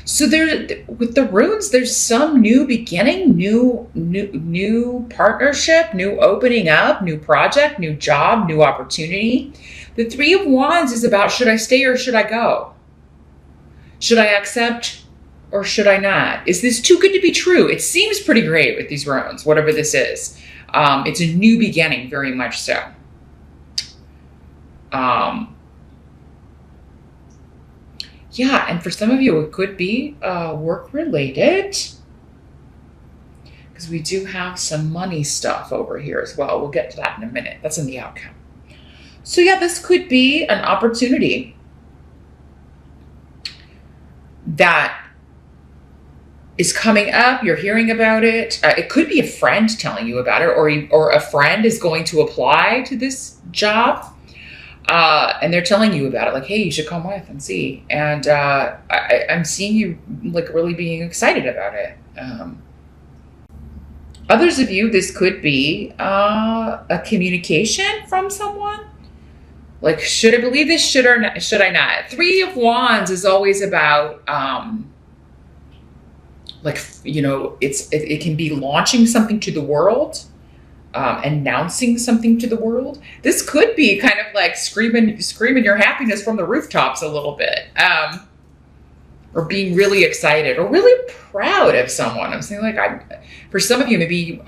So there, with the runes, there's some new beginning, new partnership, new opening up, new project, new job, new opportunity. The Three of Wands is about, should I stay or should I go? Should I accept or should I not? Is this too good to be true? It seems pretty great with these runes, whatever this is. It's a new beginning, very much so. Yeah, and for some of you, it could be work-related, because we do have some money stuff over here as well. We'll get to that in a minute. That's in the outcome. So yeah, this could be an opportunity that is coming up. You're hearing about it. It could be a friend telling you about it, or a friend is going to apply to this job. And they're telling you about it, like, hey, you should come with and see. And I'm seeing you like really being excited about it. Others of you, this could be a communication from someone. Like, should I believe this? Should I not? Three of Wands is always about, like, you know, it can be launching something to the world. Announcing something to the world. This could be kind of like screaming your happiness from the rooftops a little bit, or being really excited or really proud of someone. I'm saying, like, for some of you, maybe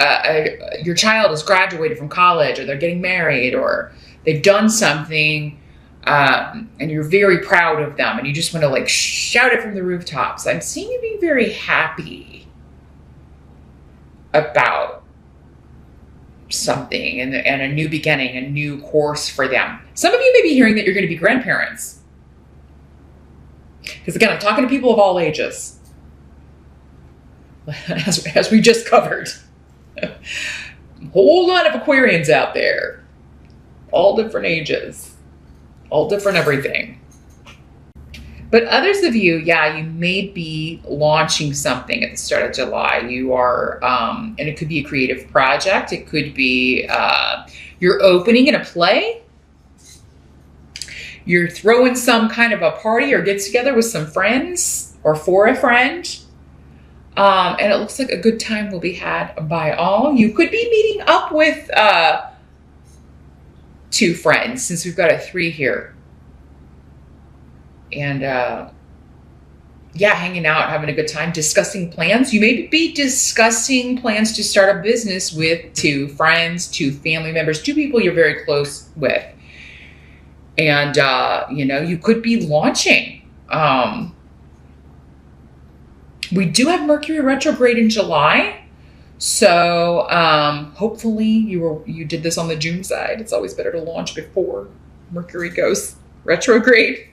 your child has graduated from college, or they're getting married, or they've done something, and you're very proud of them, and you just want to like shout it from the rooftops. I'm seeing you being very happy about something and a new beginning, a new course for them. Some of you may be hearing that you're going to be grandparents. Because again, I'm talking to people of all ages. As we just covered. A whole lot of Aquarians out there. All different ages. All different everything. But others of you, yeah, you may be launching something at the start of July. You are, and it could be a creative project. It could be you're opening in a play. You're throwing some kind of a party or get together with some friends or for a friend. And it looks like a good time will be had by all. You could be meeting up with two friends, since we've got a 3 here. And yeah, hanging out, having a good time, discussing plans. You may be discussing plans to start a business with 2 friends, 2 family members, 2 people you're very close with. And, you know, you could be launching. We do have Mercury retrograde in July. So hopefully you did this on the June side. It's always better to launch before Mercury goes retrograde.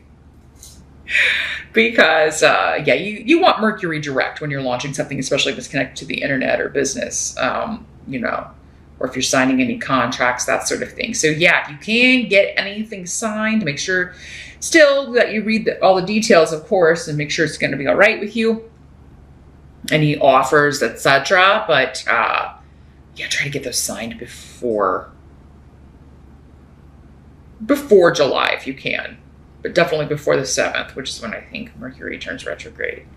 Because, yeah, you want Mercury direct when you're launching something, especially if it's connected to the internet or business, you know, or if you're signing any contracts, that sort of thing. So, yeah, if you can get anything signed, make sure still that you read all the details, of course, and make sure it's going to be all right with you. Any offers, etc. But, yeah, try to get those signed before July if you can. But definitely before the 7th, which is when I think Mercury turns retrograde.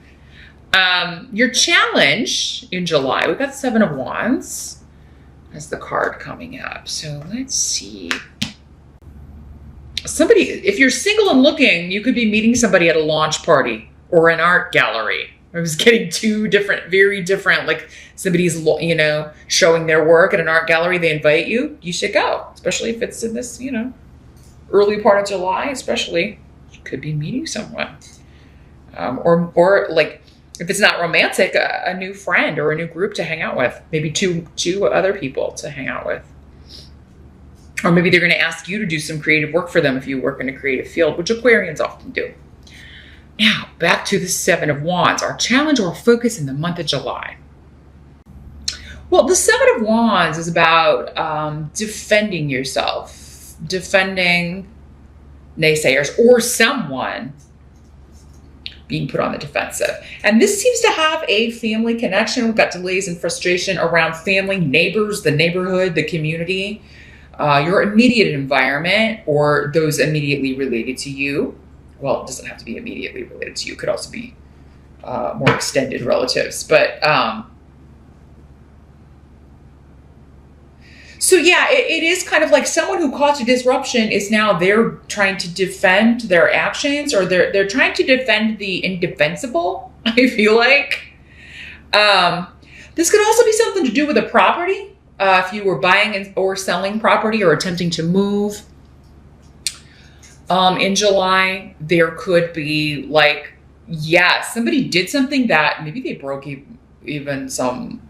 Your challenge in July, we've got 7 of Wands as the card coming up. So let's see. Somebody, if you're single and looking, you could be meeting somebody at a launch party or an art gallery. I was getting 2 different, very different, like somebody's, you know, showing their work at an art gallery. They invite you, you should go, especially if it's in this, you know, early part of July, especially. You could be meeting someone. Or like, if it's not romantic, a new friend or a new group to hang out with. Maybe two other people to hang out with. Or maybe they're going to ask you to do some creative work for them if you work in a creative field, which Aquarians often do. Now, back to the 7 of Wands, our challenge or focus in the month of July. Well, the 7 of Wands is about defending yourself. Defending naysayers or someone being put on the defensive. And this seems to have a family connection. We've got delays and frustration around family, neighbors, the neighborhood, the community, your immediate environment, or those immediately related to you. Well, it doesn't have to be immediately related to you. It could also be more extended relatives. But so yeah, it is kind of like someone who caused a disruption is now they're trying to defend their actions, or they're trying to defend the indefensible. I feel like this could also be something to do with a property. If you were buying or selling property or attempting to move in July, there could be like, yeah, somebody did something that maybe they broke even some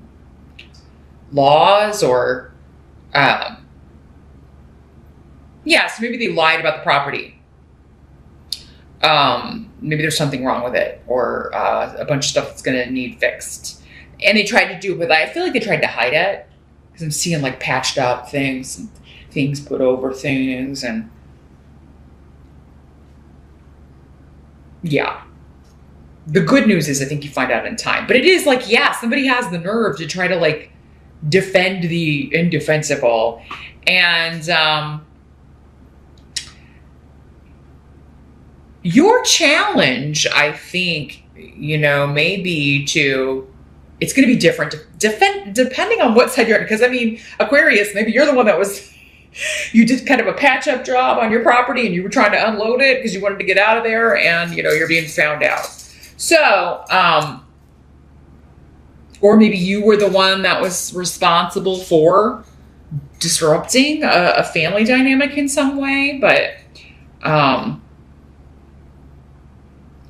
laws, or yeah, so maybe they lied about the property. Maybe there's something wrong with it, or a bunch of stuff that's going to need fixed. And they tried to do it, but I feel like they tried to hide it, because I'm seeing like patched up things and things put over things, and yeah. The good news is I think you find out in time. But it is like, yeah, somebody has the nerve to try to like defend the indefensible. And your challenge, I think, maybe it's going to be different depending on what side you're on. Because I mean, Aquarius, maybe you're the one that you did kind of a patch up job on your property, and you were trying to unload it because you wanted to get out of there, and you're being found out. So, or maybe you were the one that was responsible for disrupting a family dynamic in some way, but,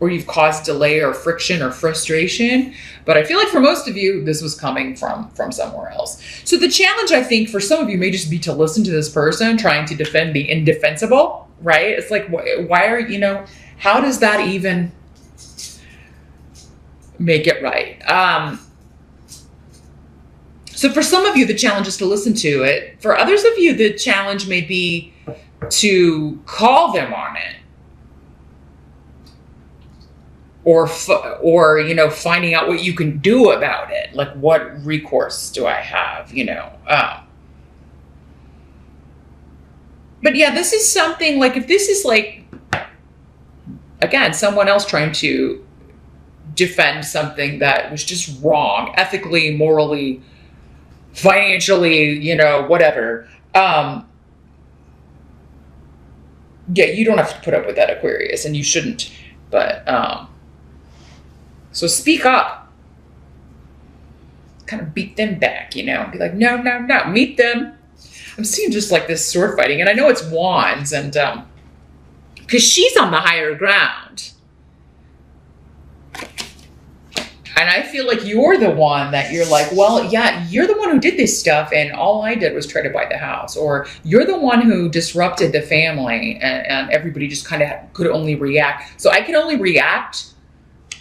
or you've caused delay or friction or frustration. But I feel like for most of you, this was coming from somewhere else. So the challenge, I think, for some of you may just be to listen to this person trying to defend the indefensible, right? It's like, why are, how does that even make it right? So for some of you, the challenge is to listen to it. For others of you, the challenge may be to call them on it. Or finding out what you can do about it. Like, what recourse do I have, But yeah, this is something like, if this is like, again, someone else trying to defend something that was just wrong, ethically, morally, financially, whatever. Yeah, you don't have to put up with that, Aquarius, and you shouldn't. But, so speak up. Kind of beat them back, Be like, no, meet them. I'm seeing just like this sword fighting, and I know it's wands, and because she's on the higher ground. And I feel like you're the one that you're like, well, yeah, you're the one who did this stuff, and all I did was try to buy the house. Or you're the one who disrupted the family, and everybody just kind of could only react. So I can only react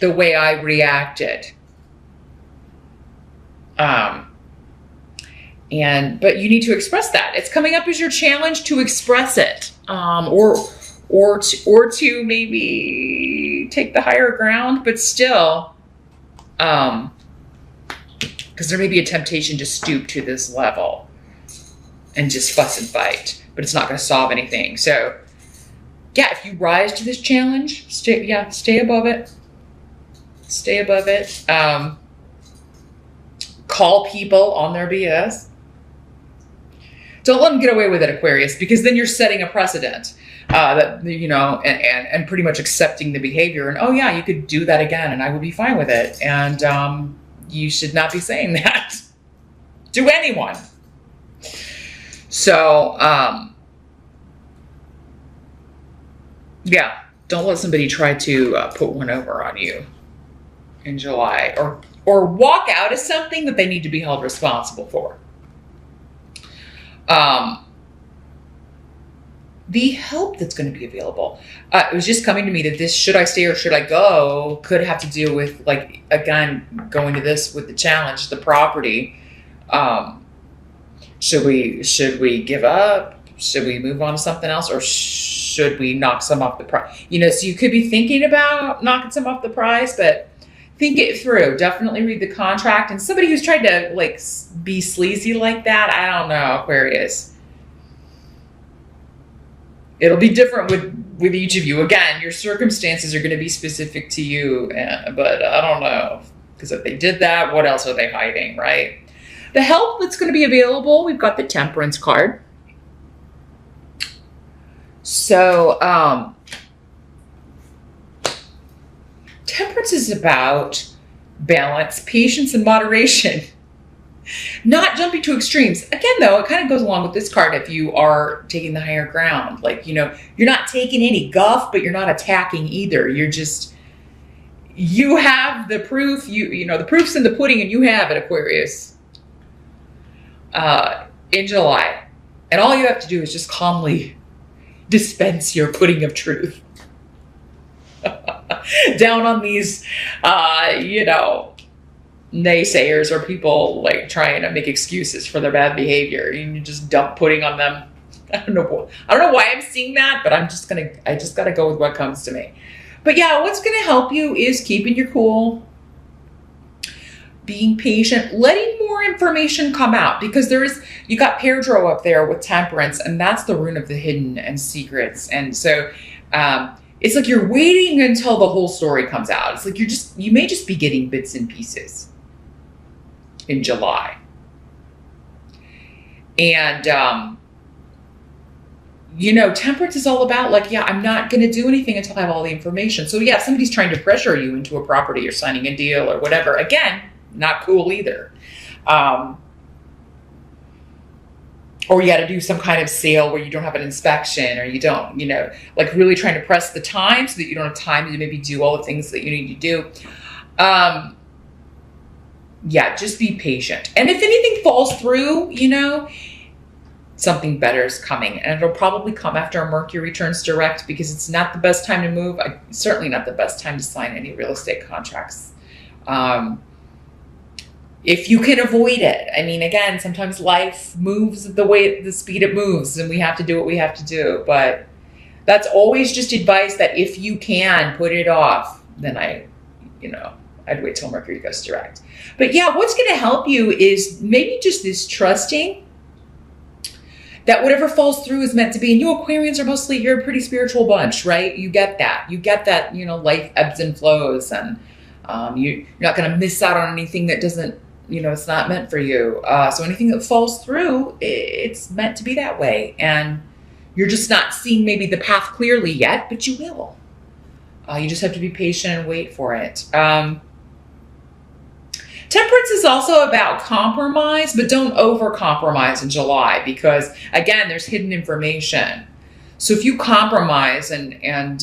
the way I reacted. But you need to express that. It's coming up as your challenge to express it, or to maybe take the higher ground, but still, because there may be a temptation to stoop to this level and just fuss and fight, but it's not going to solve anything. So, yeah, if you rise to this challenge, stay above it. Stay above it. Call people on their BS. Don't let them get away with it, Aquarius, because then you're setting a precedent that, and pretty much accepting the behavior. And, oh, yeah, you could do that again, and I would be fine with it. And you should not be saying that to anyone. So, yeah, don't let somebody try to put one over on you in July, or walk out of something that they need to be held responsible for. The help that's going to be available. It was just coming to me that this should I stay or should I go could have to do with, like, again, going to this with the challenge, the property. Should we give up? Should we move on to something else? Or should we knock some off the price? So you could be thinking about knocking some off the price, but think it through. Definitely read the contract. And somebody who's tried to like be sleazy like that, I don't know, Aquarius. It'll be different with each of you. Again, your circumstances are going to be specific to you, but I don't know, because if they did that, what else are they hiding, right? The help that's going to be available, we've got the Temperance card. So, Temperance is about balance, patience, and moderation. Not jumping to extremes. Again, though, it kind of goes along with this card if you are taking the higher ground. Like, you know, you're not taking any guff, but you're not attacking either. You're just, you have the proof, you know, the proof's in the pudding, and you have it, Aquarius, in July. And all you have to do is just calmly dispense your pudding of truth down on these, you know, naysayers or people like trying to make excuses for their bad behavior. You just dump pudding on them. I don't know why I'm seeing that, but I just gotta go with what comes to me. But yeah, what's gonna help you is keeping your cool, being patient, letting more information come out, because you got Pedro up there with Temperance, and that's the rune of the hidden and secrets. And so it's like you're waiting until the whole story comes out. It's like you may just be getting bits and pieces in July. And, you know, Temperance is all about like, yeah, I'm not going to do anything until I have all the information. So yeah, if somebody's trying to pressure you into a property or signing a deal or whatever, again, not cool either. Or you got to do some kind of sale where you don't have an inspection, or you don't, you know, like really trying to press the time so that you don't have time to maybe do all the things that you need to do. Yeah, just be patient. And if anything falls through, you know, something better is coming. And it'll probably come after Mercury turns direct, because it's not the best time to move. Certainly not the best time to sign any real estate contracts. If you can avoid it. I mean, again, sometimes life moves the speed it moves, and we have to do what we have to do. But that's always just advice that if you can put it off, then I'd wait till Mercury goes direct. But yeah, what's going to help you is maybe just this trusting that whatever falls through is meant to be. And you Aquarians you're a pretty spiritual bunch, right? You get that, you know, life ebbs and flows, and you're not going to miss out on anything that doesn't, you know, it's not meant for you. So anything that falls through, it's meant to be that way. And you're just not seeing maybe the path clearly yet, but you will. You just have to be patient and wait for it. Temperance is also about compromise, but don't over-compromise in July, because, again, there's hidden information. So if you compromise and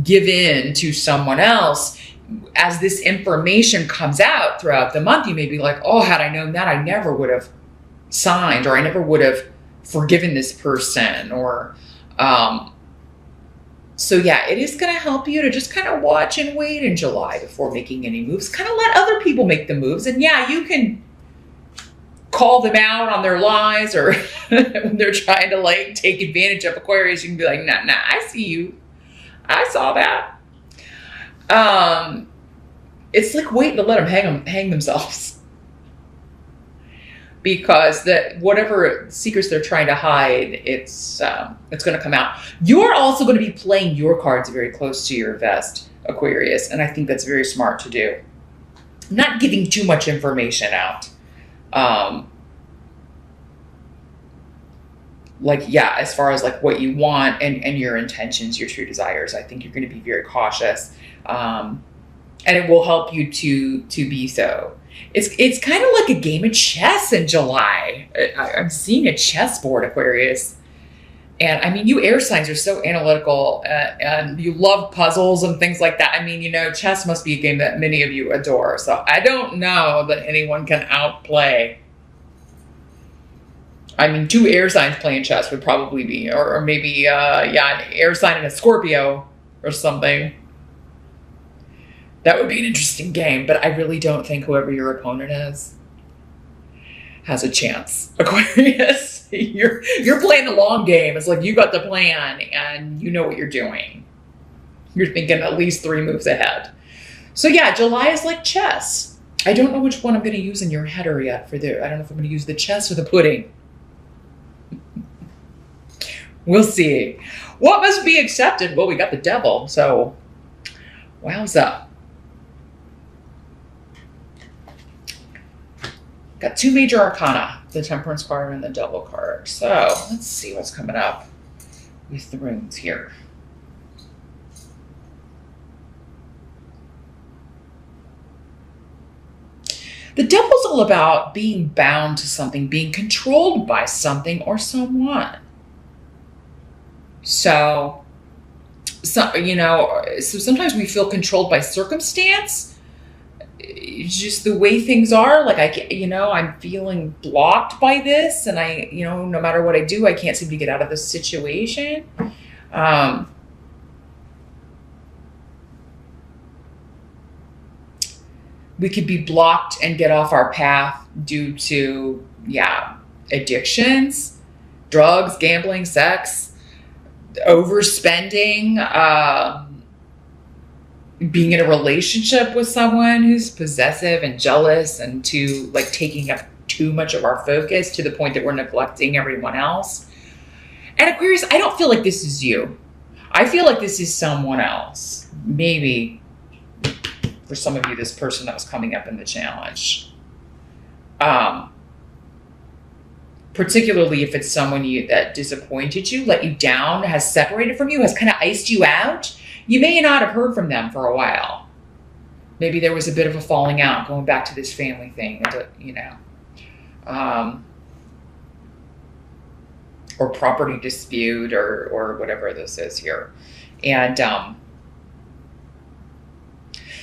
give in to someone else, as this information comes out throughout the month, you may be like, oh, had I known that, I never would have signed, or I never would have forgiven this person, or... So yeah, it is going to help you to just kind of watch and wait in July before making any moves. Kind of let other people make the moves. And yeah, you can call them out on their lies, or when they're trying to like take advantage of Aquarius, you can be like, nah, I see you. I saw that. It's like waiting to let them hang themselves. Because whatever secrets they're trying to hide, it's going to come out. You're also going to be playing your cards very close to your vest, Aquarius, and I think that's very smart to do. Not giving too much information out. Like, yeah, as far as like what you want and your intentions, your true desires, I think you're going to be very cautious, and it will help you to be so. It's kind of like a game of chess in July. I'm seeing a chessboard, Aquarius. And I mean, you air signs are so analytical, and you love puzzles and things like that. I mean, you know, chess must be a game that many of you adore. So I don't know that anyone can outplay. I mean, 2 air signs playing chess would probably be, or maybe, an air sign and a Scorpio or something. That would be an interesting game, but I really don't think whoever your opponent is has a chance. Aquarius, you're playing the long game. It's like you got the plan and you know what you're doing. You're thinking at least 3 moves ahead. So yeah, July is like chess. I don't know which one I'm going to use in your header yet I don't know if I'm going to use the chess or the pudding. We'll see. What must be accepted? Well, we got the devil, so wowza. Got two major arcana, the Temperance card and the Devil card. So let's see what's coming up with the runes here. The Devil's all about being bound to something, being controlled by something or someone. So sometimes we feel controlled by circumstance. It's just the way things are. Like I'm feeling blocked by this, and no matter what I do, I can't seem to get out of this situation. We could be blocked and get off our path due to, addictions, drugs, gambling, sex, overspending, being in a relationship with someone who's possessive and jealous and taking up too much of our focus to the point that we're neglecting everyone else. And Aquarius, I don't feel like this is you. I feel like this is someone else. Maybe for some of you, this person that was coming up in the challenge. Particularly if it's someone that disappointed you, let you down, has separated from you, has kind of iced you out. You may not have heard from them for a while. Maybe there was a bit of a falling out, going back to this family thing, or property dispute or whatever this is here. And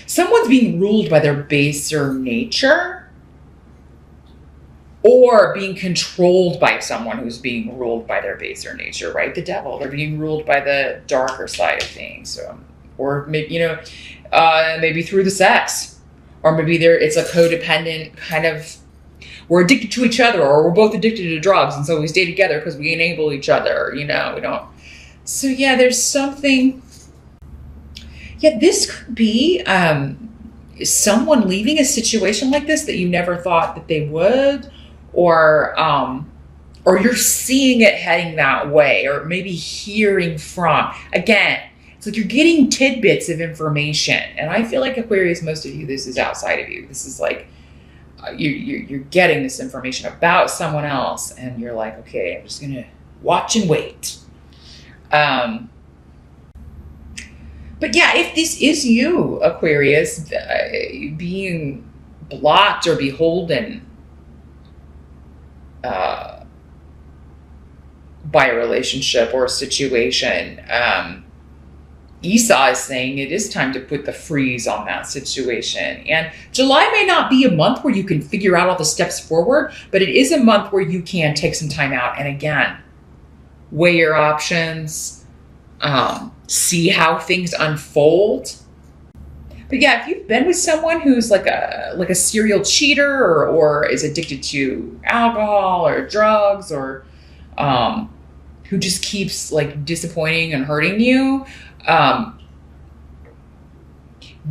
someone's being ruled by their baser nature, or being controlled by someone who's being ruled by their baser nature, right? The devil, they're being ruled by the darker side of things. Or maybe, maybe through the sex, or maybe it's a codependent kind of, we're addicted to each other, or we're both addicted to drugs. And so we stay together because we enable each other, we don't. So there's something. This could be someone leaving a situation like this that you never thought that they would, or you're seeing it heading that way, or maybe hearing from. Again, it's like you're getting tidbits of information. And I feel like Aquarius, most of you, this is outside of you. This is like you're getting this information about someone else, and you're like, okay, I'm just going to watch and wait. But if this is you, Aquarius, being blocked or beholden by a relationship or a situation, Esau is saying it is time to put the freeze on that situation. And July may not be a month where you can figure out all the steps forward, but it is a month where you can take some time out and, again, weigh your options, see how things unfold. But if you've been with someone who's like a serial cheater or is addicted to alcohol or drugs, or who just keeps disappointing and hurting you,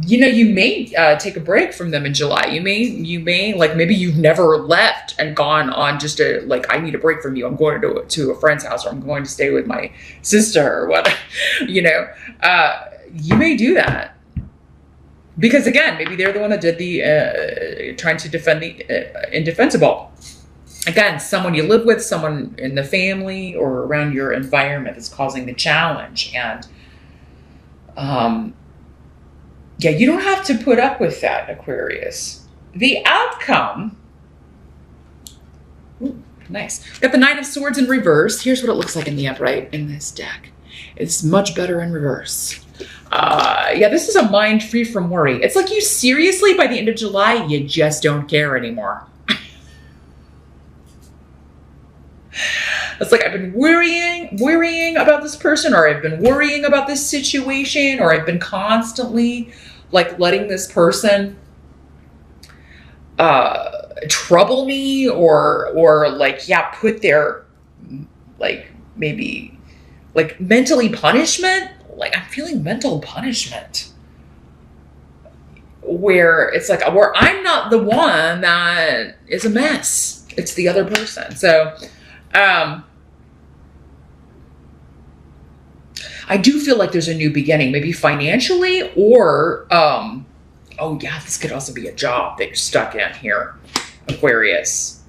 you may take a break from them in July. You may maybe you've never left and gone on just I need a break from you. I'm going to a friend's house, or I'm going to stay with my sister, or what. You may do that. Because again, maybe they're the one that did the trying to defend the indefensible. Again, someone you live with, someone in the family or around your environment that's causing the challenge. And you don't have to put up with that, Aquarius. The outcome, nice. Got the Knight of Swords in reverse. Here's what it looks like in the upright in this deck. It's much better in reverse. This is a mind free from worry. It's like you seriously, by the end of July, you just don't care anymore. It's like I've been worrying about this person, or I've been worrying about this situation, or I've been constantly letting this person trouble me, or put their maybe mentally punishment. I'm feeling mental punishment, where it's where I'm not the one that is a mess. It's the other person. So, I do feel like there's a new beginning, maybe financially, or, oh yeah, this could also be a job that you're stuck in here, Aquarius.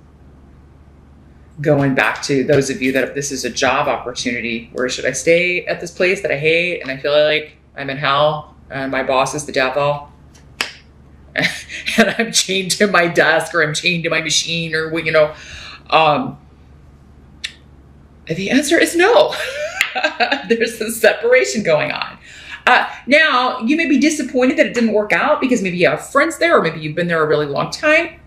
Going back to those of you that if this is a job opportunity, where should I stay at this place that I hate and I feel like I'm in hell and my boss is the devil and I'm chained to my desk or I'm chained to my machine or, you know, the answer is no. There's a separation going on. Now, you may be disappointed that it didn't work out because maybe you have friends there, or maybe you've been there a really long time.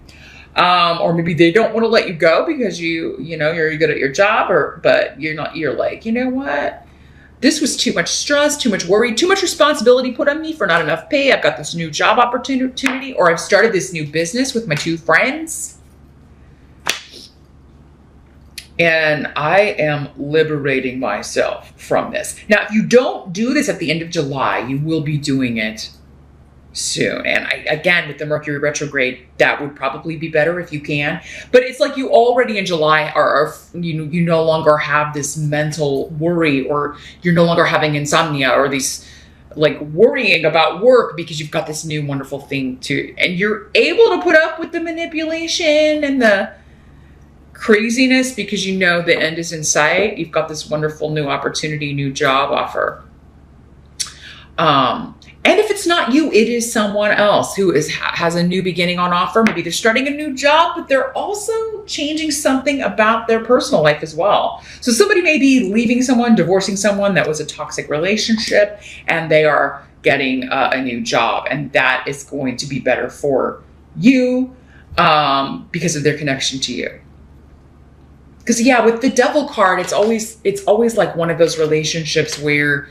Or maybe they don't want to let you go because you know, you're good at your job, but you're like, you know what? This was too much stress, too much worry, too much responsibility put on me for not enough pay. I've got this new job opportunity, or I've started this new business with my 2 friends. And I am liberating myself from this. Now, if you don't do this at the end of July, you will be doing it soon. And again, with the Mercury retrograde, that would probably be better if you can. But it's like you already in July you no longer have this mental worry, or you're no longer having insomnia or these like worrying about work because you've got this new wonderful thing and you're able to put up with the manipulation and the craziness because you know the end is in sight. You've got this wonderful new opportunity, new job offer. And if it's not you, it is someone else who has a new beginning on offer. Maybe they're starting a new job, but they're also changing something about their personal life as well. So somebody may be leaving someone, divorcing someone that was a toxic relationship, and they are getting a new job. And that is going to be better for you because of their connection to you. Because yeah, with the Devil card, it's always like one of those relationships where,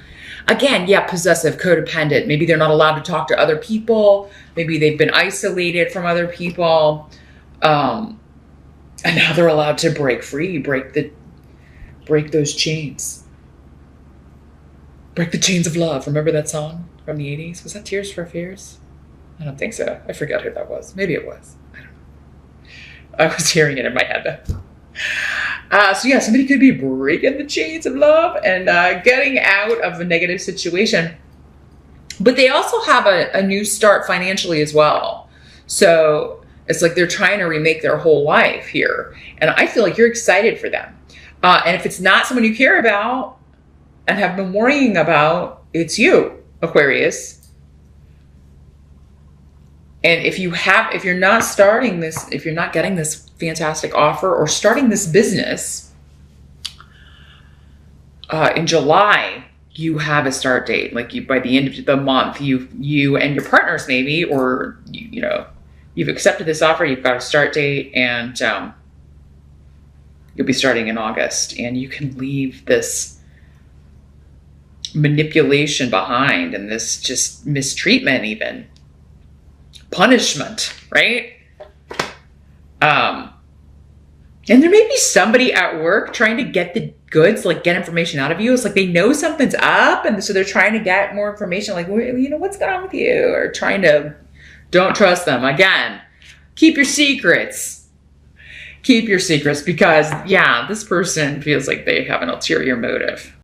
again, yeah, possessive, codependent. Maybe they're not allowed to talk to other people. Maybe they've been isolated from other people. And now they're allowed to break free, break those chains. Break the chains of love. Remember that song from the 80s? Was that Tears for Fears? I don't think so. I forgot who that was. Maybe it was. I don't know. I was hearing it in my head. So yeah, somebody could be breaking the chains of love and getting out of a negative situation. But they also have a new start financially as well. So it's like they're trying to remake their whole life here. And I feel like you're excited for them. And if it's not someone you care about and have been worrying about, it's you, Aquarius. And if you're not starting this, if you're not getting this fantastic offer or starting this business in July, you have a start date. Like by the end of the month, you and your partners maybe, or you know, you've accepted this offer. You've got a start date, and you'll be starting in August, and you can leave this manipulation behind and this just mistreatment, even punishment, right? And there may be somebody at work trying to get the goods, like get information out of you. It's like they know something's up, and so they're trying to get more information, like, you know, what's going on with you? Or trying to, don't trust them. Again, keep your secrets. Keep your secrets because, yeah, this person feels like they have an ulterior motive.